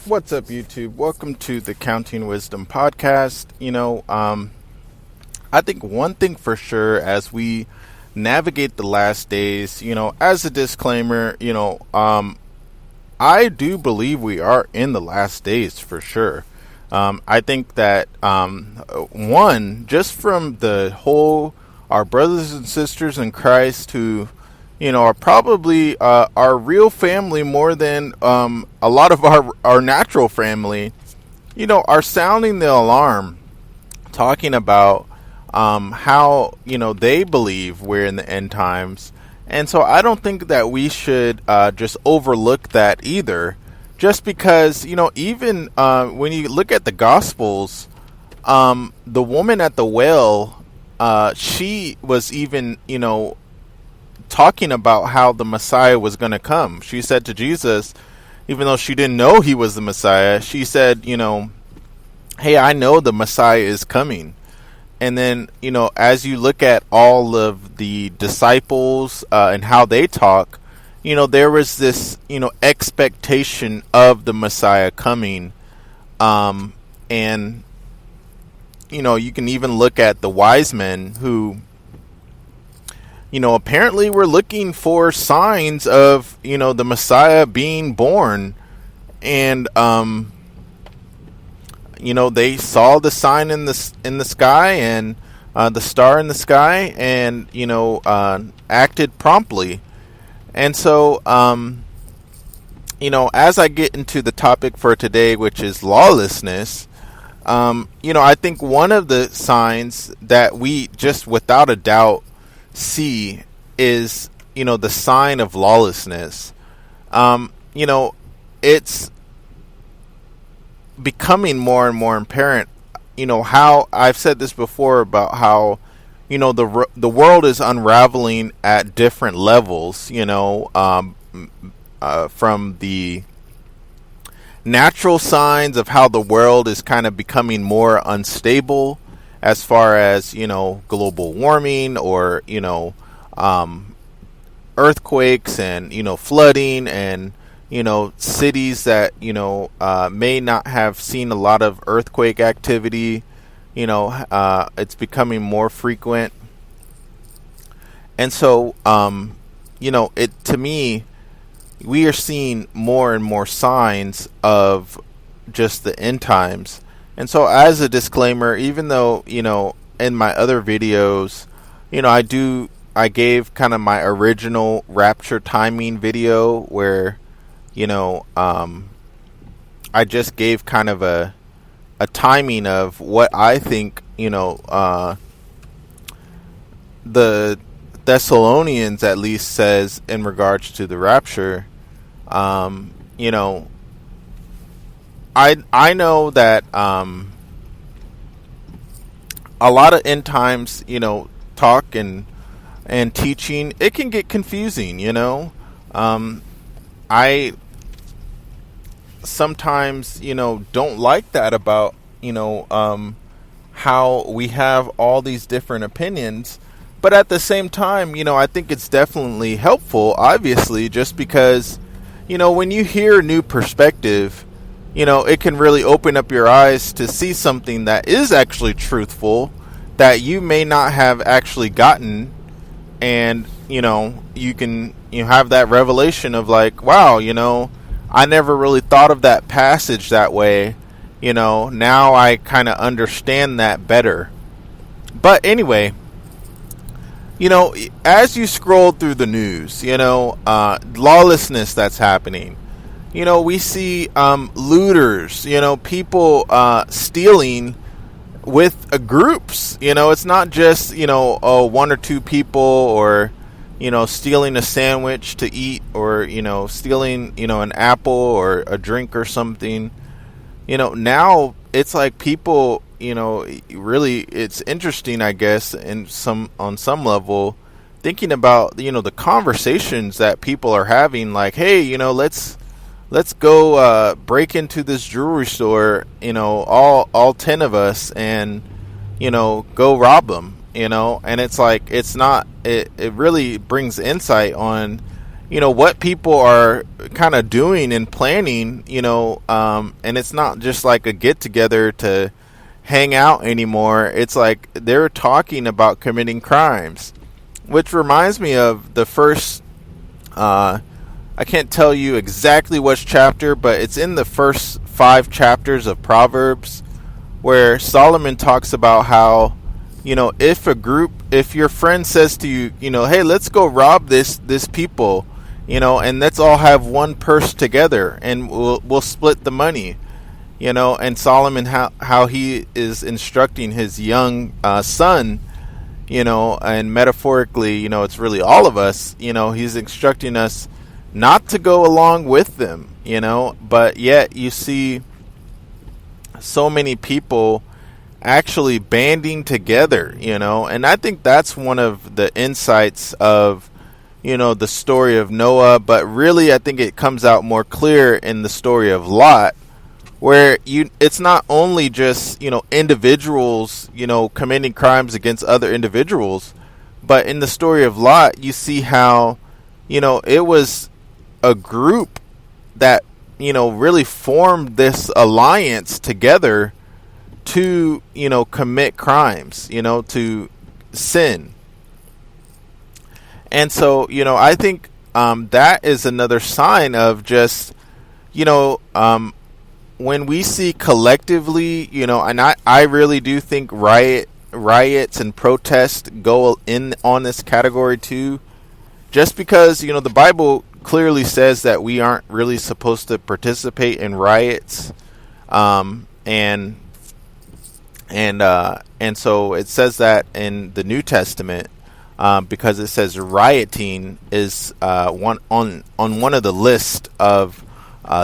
What's up, YouTube? Welcome to the Counting Wisdom podcast. I think one thing for sure as we navigate the last days, as a disclaimer, I do believe we are in the last days for sure. I think that, one, just from the whole, our brothers and sisters in Christ who are probably our real family more than a lot of our natural family, are sounding the alarm, talking about how, they believe we're in the end times. And so I don't think that we should just overlook that either, just because, even when you look at the Gospels, the woman at the well, she was even, talking about how the Messiah was going to come. She said to Jesus, even though she didn't know he was the Messiah, she said, hey, I know the Messiah is coming. And then, as you look at all of the disciples and how they talk, there was this, expectation of the Messiah coming. And, you can even look at the wise men who, apparently we're looking for signs of, the Messiah being born. And, they saw the sign in the sky and the star in the sky and, acted promptly. And so, as I get into the topic for today, which is lawlessness, I think one of the signs that we just without a doubt see is, the sign of lawlessness. It's becoming more and more apparent, how I've said this before about how, the world is unraveling at different levels, from the natural signs of how the world is kind of becoming more unstable as far as, global warming or, earthquakes and, flooding and, cities that, may not have seen a lot of earthquake activity, it's becoming more frequent. And so, to me, we are seeing more and more signs of just the end times. And so as a disclaimer, even though, in my other videos, I gave kind of my original rapture timing video where, I just gave kind of a timing of what I think, the Thessalonians at least says in regards to the rapture. I know that a lot of end times, talk and teaching, it can get confusing, I sometimes, don't like that about, how we have all these different opinions. But at the same time, I think it's definitely helpful, obviously, just because, when you hear a new perspective, it can really open up your eyes to see something that is actually truthful that you may not have actually gotten. And, you can have that revelation of like, wow, I never really thought of that passage that way. Now I kind of understand that better. But anyway, as you scroll through the news, lawlessness that's happening. We see looters, people stealing with groups. It's not just, one or two people or, stealing a sandwich to eat or, stealing, an apple or a drink or something. Now it's like people, really it's interesting, I guess, on some level, thinking about, the conversations that people are having, like, hey, let's go break into this jewelry store, all 10 of us, and, go rob them, and it's like, it really brings insight on, what people are kind of doing and planning, and it's not just like a get together to hang out anymore. It's like they're talking about committing crimes, which reminds me of the first, I can't tell you exactly which chapter, but it's in the first 5 chapters of Proverbs, where Solomon talks about how, if your friend says to you, hey, let's go rob this people, and let's all have one purse together, and we'll split the money, and Solomon, how he is instructing his young son, and metaphorically, it's really all of us, he's instructing us not to go along with them, but yet you see so many people actually banding together, and I think that's one of the insights of, the story of Noah, but really I think it comes out more clear in the story of Lot, where it's not only just, individuals, committing crimes against other individuals, but in the story of Lot, you see how, it was a group that, really formed this alliance together to, commit crimes, to sin. And so, I think that is another sign of just, when we see collectively, and I really do think riots and protests go in on this category too, just because, the Bible clearly says that we aren't really supposed to participate in riots, and so it says that in the New Testament, because it says rioting is on one of the list of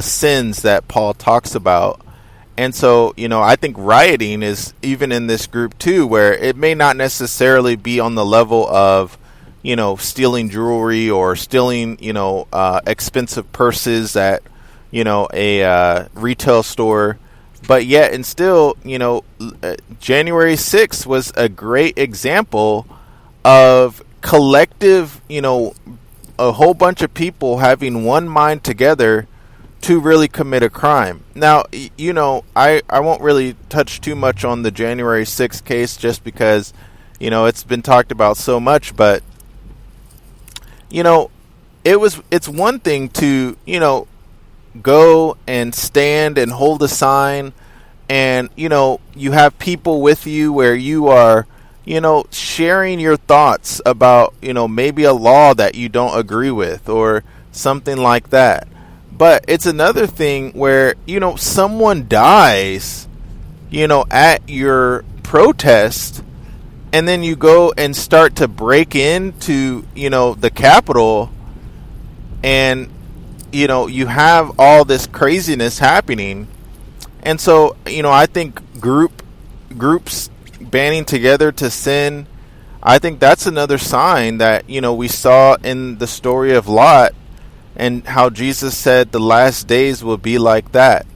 sins that Paul talks about. And so, I think rioting is even in this group too, where it may not necessarily be on the level of, stealing jewelry or stealing, expensive purses at, a retail store. But yet, and still, January 6th was a great example of collective, a whole bunch of people having one mind together to really commit a crime. Now, I won't really touch too much on the January 6th case just because, it's been talked about so much, but, it's one thing to, go and stand and hold a sign and, you have people with you where you are, sharing your thoughts about, maybe a law that you don't agree with or something like that. But it's another thing where, someone dies, at your protest, and then you go and start to break into, the Capitol, and, you have all this craziness happening. And so, I think groups banding together to sin, I think that's another sign that, we saw in the story of Lot, and how Jesus said the last days will be like that.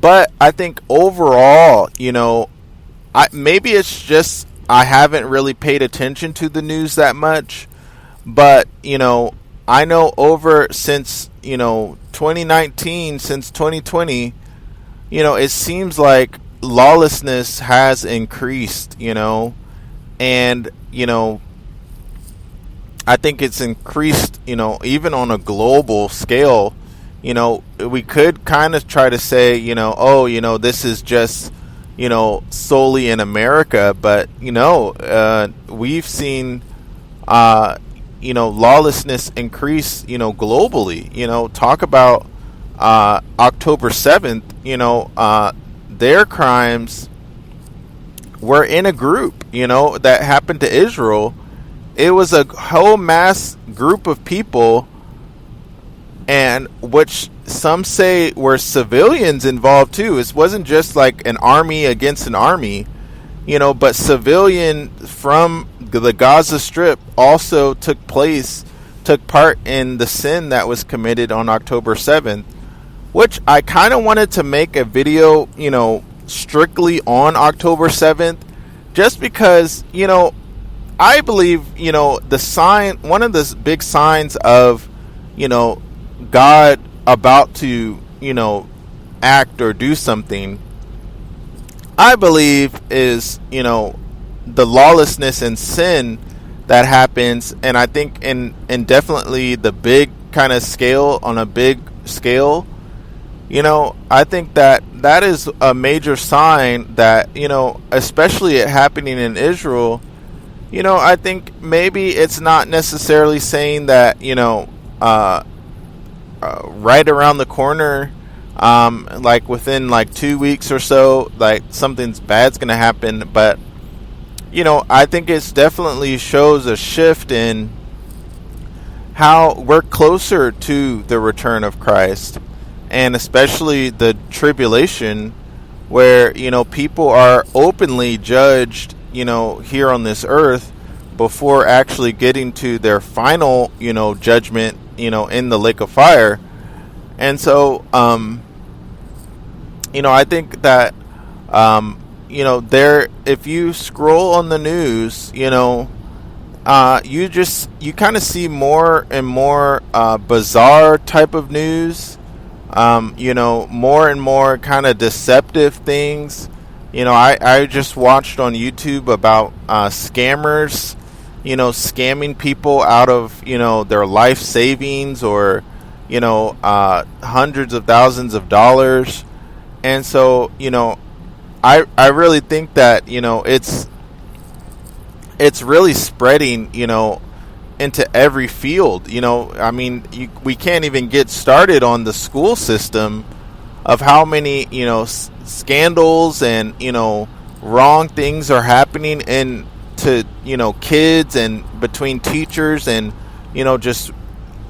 But I think overall, maybe it's just I haven't really paid attention to the news that much. But, I know since 2019, since 2020, it seems like lawlessness has increased, and, I think it's increased, even on a global scale. We could kind of try to say, this is just, solely in America, but, we've seen, lawlessness increase, globally. Talk about October 7th, their crimes were in a group, that happened to Israel. It was a whole mass group of people, and which some say were civilians involved too. It wasn't just like an army against an army, but civilian from the Gaza Strip also took part in the sin that was committed on October 7th, which I kind of wanted to make a video, strictly on October 7th, just because, I believe, one of the big signs of, God about to, act or do something, I believe is, the lawlessness and sin that happens. And I think in definitely the big kind of scale, on a big scale, I think that is a major sign that, especially it happening in Israel, I think maybe it's not necessarily saying that, right around the corner, like within like 2 weeks or so, like something's bad's going to happen. But, I think it's definitely shows a shift in how we're closer to the return of Christ, and especially the tribulation, where, people are openly judged, here on this earth before actually getting to their final, judgment, in the lake of fire. And so, I think that, if you scroll on the news, you kind of see more and more bizarre type of news, more and more kind of deceptive things. I just watched on YouTube about scammers, scamming people out of, their life savings, or, hundreds of thousands of dollars. And so, I really think that, it's really spreading, into every field. We can't even get started on the school system of how many, scandals and, wrong things are happening to, kids, and between teachers, and, just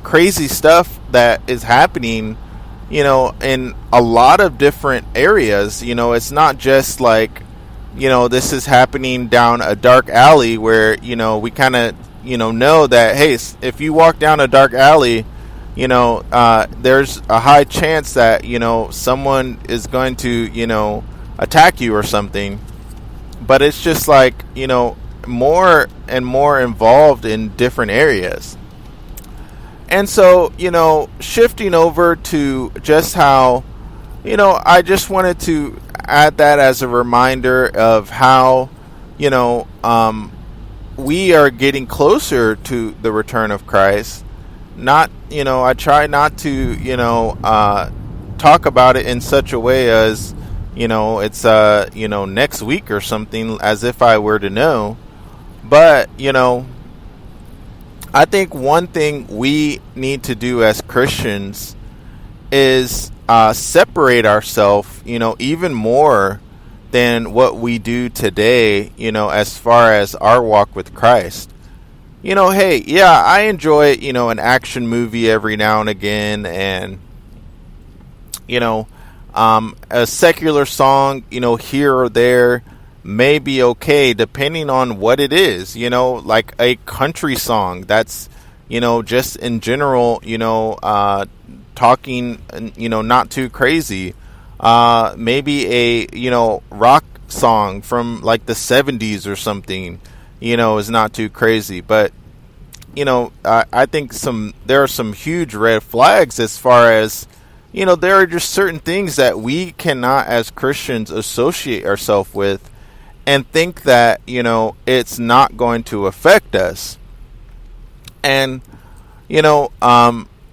crazy stuff that is happening, in a lot of different areas. It's not just like, this is happening down a dark alley where, we kind of, know that, hey, if you walk down a dark alley, there's a high chance that, someone is going to, attack you or something. But it's just like, more and more involved in different areas. And so, shifting over to just how, I just wanted to add that as a reminder of how, we are getting closer to the return of Christ. Not, I try not to, talk about it in such a way as, it's, next week or something, as if I were to know. But, I think one thing we need to do as Christians is separate ourselves, even more than what we do today, as far as our walk with Christ. Hey, yeah, I enjoy, an action movie every now and again, and, a secular song, here or there may be okay, depending on what it is, like a country song that's, just in general, talking, not too crazy. Maybe a, rock song from like the 70s or something, is not too crazy. But, I think there are some huge red flags as far as, there are just certain things that we cannot as Christians associate ourselves with and think that, it's not going to affect us. And,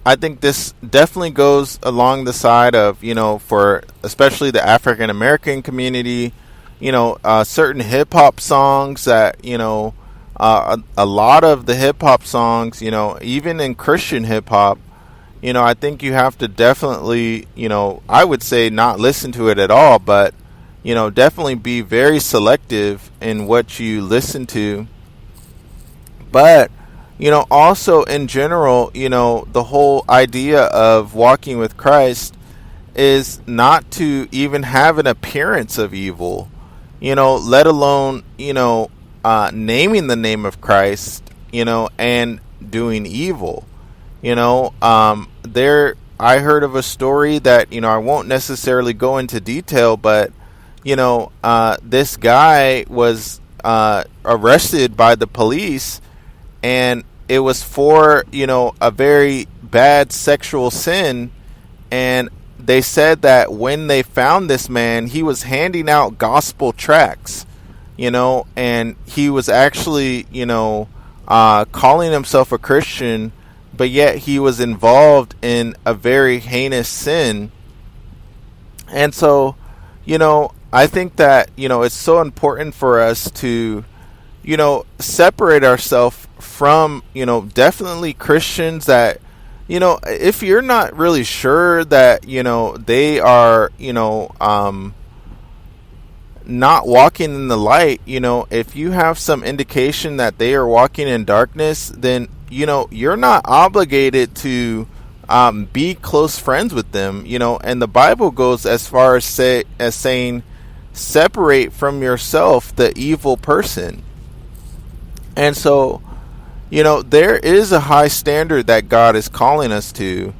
I think this definitely goes along the side of, for especially the African American community, certain hip hop songs that, a lot of the hip hop songs, even in Christian hip hop, I think you have to definitely, I would say not listen to it at all, but, definitely be very selective in what you listen to. But, also in general, the whole idea of walking with Christ is not to even have an appearance of evil, let alone, naming the name of Christ, and doing evil. I heard of a story that, I won't necessarily go into detail, but, this guy was, arrested by the police, and it was for, a very bad sexual sin. And they said that when they found this man, he was handing out gospel tracts, and he was actually, calling himself a Christian, but yet he was involved in a very heinous sin. And so, I think that, it's so important for us to, separate ourselves from, definitely Christians that, if you're not really sure that, they are, not walking in the light, if you have some indication that they are walking in darkness, then, you're not obligated to be close friends with them, and the Bible goes as far as saying, separate from yourself the evil person. And so, there is a high standard that God is calling us to,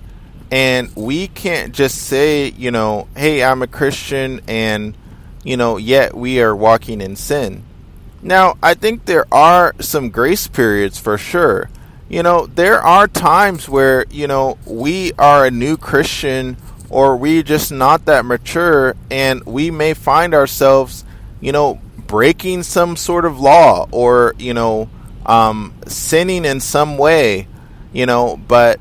and we can't just say, hey, I'm a Christian, and, yet we are walking in sin. Now, I think there are some grace periods for sure. There are times where, we are a new Christian, or we just not that mature, and we may find ourselves, breaking some sort of law, or, sinning in some way, but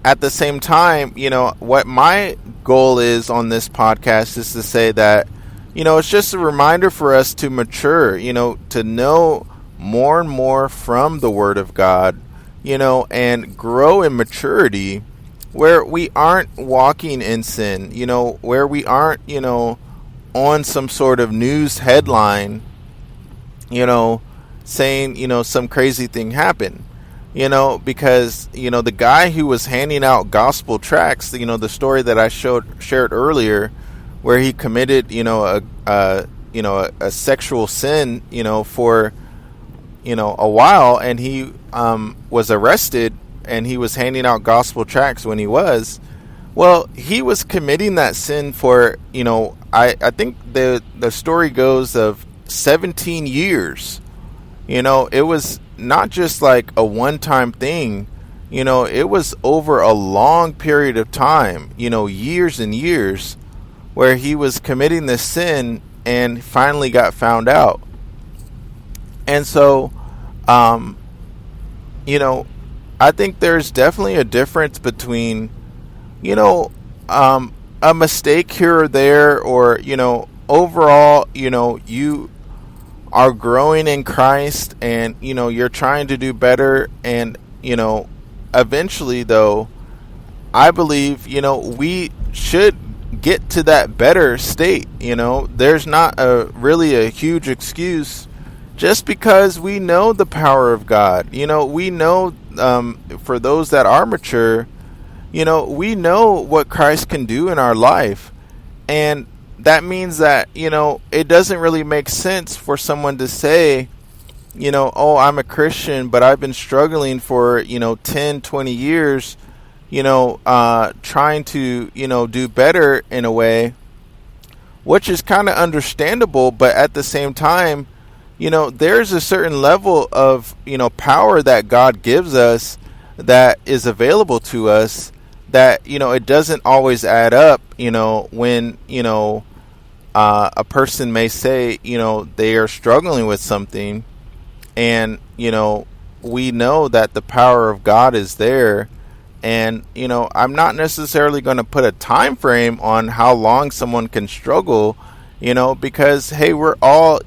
at the same time, what my goal is on this podcast is to say that, it's just a reminder for us to mature, to know more and more from the Word of God, and grow in maturity, where we aren't walking in sin, where we aren't, on some sort of news headline, saying, some crazy thing happened, because, the guy who was handing out gospel tracts, the story that I shared earlier, where he committed, a sexual sin, for, a while, and he was arrested, and he was handing out gospel tracts when he was. Well, he was committing that sin for, I think the story goes of 17 years. It was not just like a one-time thing. It was over a long period of time, years and years, where he was committing this sin and finally got found out. And so, I think there's definitely a difference between, a mistake here or there, or, overall, you are growing in Christ, and, you're trying to do better. And, eventually, though, I believe, we should get to that better state. There's not really a huge excuse, just because we know the power of God. We know, for those that are mature, we know what Christ can do in our life. And that means that, it doesn't really make sense for someone to say, oh, I'm a Christian, but I've been struggling for, 10, 20 years, trying to, do better in a way, which is kind of understandable. But at the same time, there's a certain level of, power that God gives us that is available to us, that, it doesn't always add up, when, a person may say, they are struggling with something, and, we know that the power of God is there. And, I'm not necessarily going to put a time frame on how long someone can struggle, because, hey, we're all,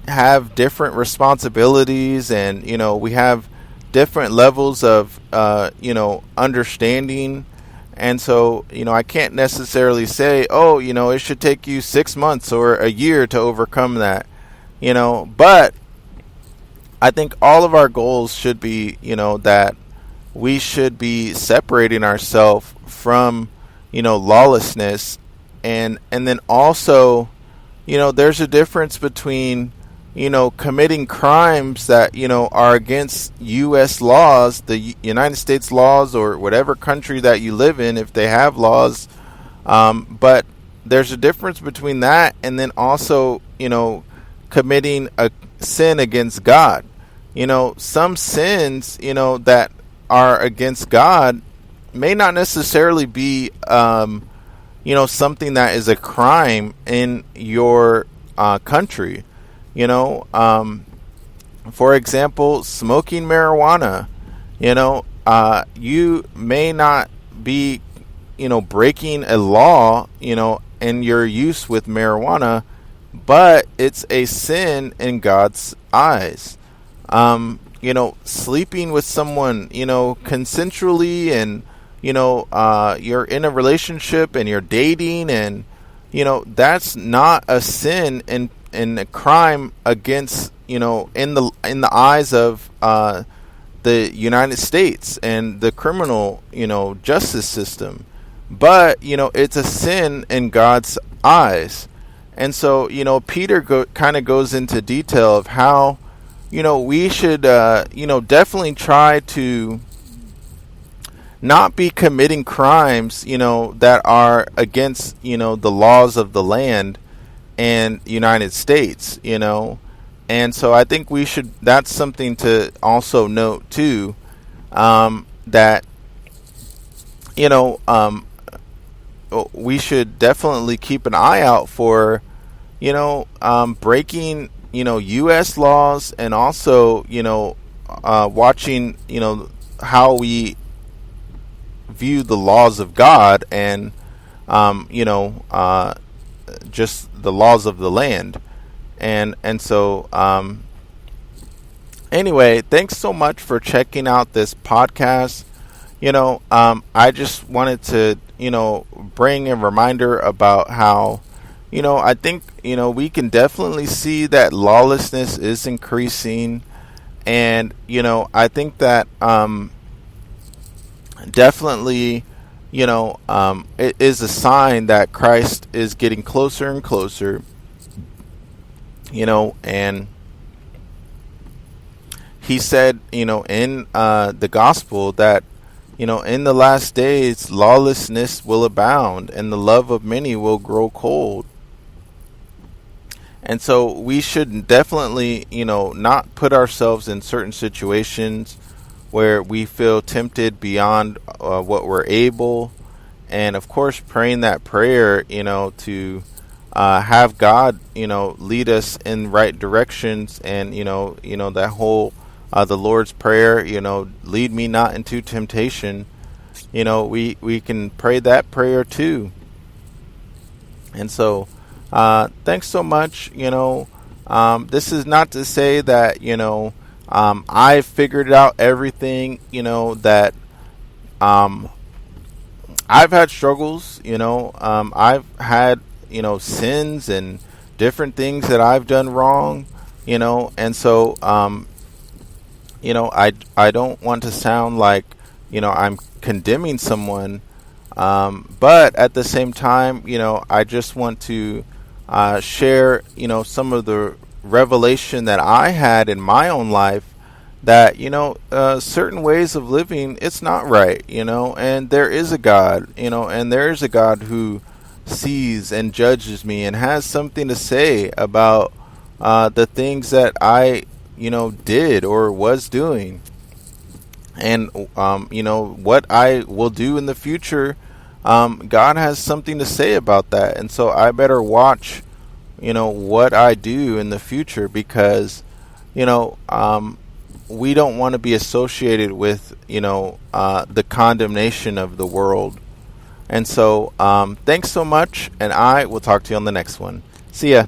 have different responsibilities, and, we have different levels of, understanding. And so, I can't necessarily say, oh, it should take you 6 months or a year to overcome that, but I think all of our goals should be, that we should be separating ourselves from, lawlessness. And then also, there's a difference between, committing crimes that, are against U.S. laws, the United States laws, or whatever country that you live in, if they have laws. But there's a difference between that and then also, committing a sin against God. Some sins, that are against God may not necessarily be, something that is a crime in your country. For example, smoking marijuana. You may not be, breaking a law, in your use with marijuana, but it's a sin in God's eyes. Sleeping with someone, consensually, and, you're in a relationship and you're dating, and, that's not a sin and a crime against, in the eyes of, the United States and the criminal, justice system. But, it's a sin in God's eyes. And so, Peter kind of goes into detail of how, we should, definitely try to not be committing crimes, that are against, the laws of the land and United States, And so I think that's something to also note too, that, we should definitely keep an eye out for, breaking, U.S. laws, and also, watching, how we view the laws of God, and, just the laws of the land. And so, anyway, thanks so much for checking out this podcast. I just wanted to, bring a reminder about how, I think, we can definitely see that lawlessness is increasing. And, I think that, definitely, it is a sign that Christ is getting closer and closer, and he said, in the gospel that, in the last days, lawlessness will abound and the love of many will grow cold. And so we should definitely, not put ourselves in certain situations where we feel tempted beyond what we're able. And of course, praying that prayer, to have God, lead us in right directions. And, that whole, the Lord's Prayer, lead me not into temptation. We can pray that prayer too. And so, thanks so much. This is not to say that, I figured out everything, that, I've had struggles, I've had, sins and different things that I've done wrong, and so, I don't want to sound like, I'm condemning someone, but at the same time, I just want to share, some of the revelation that I had in my own life, that, certain ways of living, it's not right, and there is a God, and there is a God who sees and judges me and has something to say about the things that I, did or was doing. And, what I will do in the future, God has something to say about that. And so I better watch, what I do in the future, because, we don't want to be associated with, the condemnation of the world. And so, thanks so much, and I will talk to you on the next one. See ya.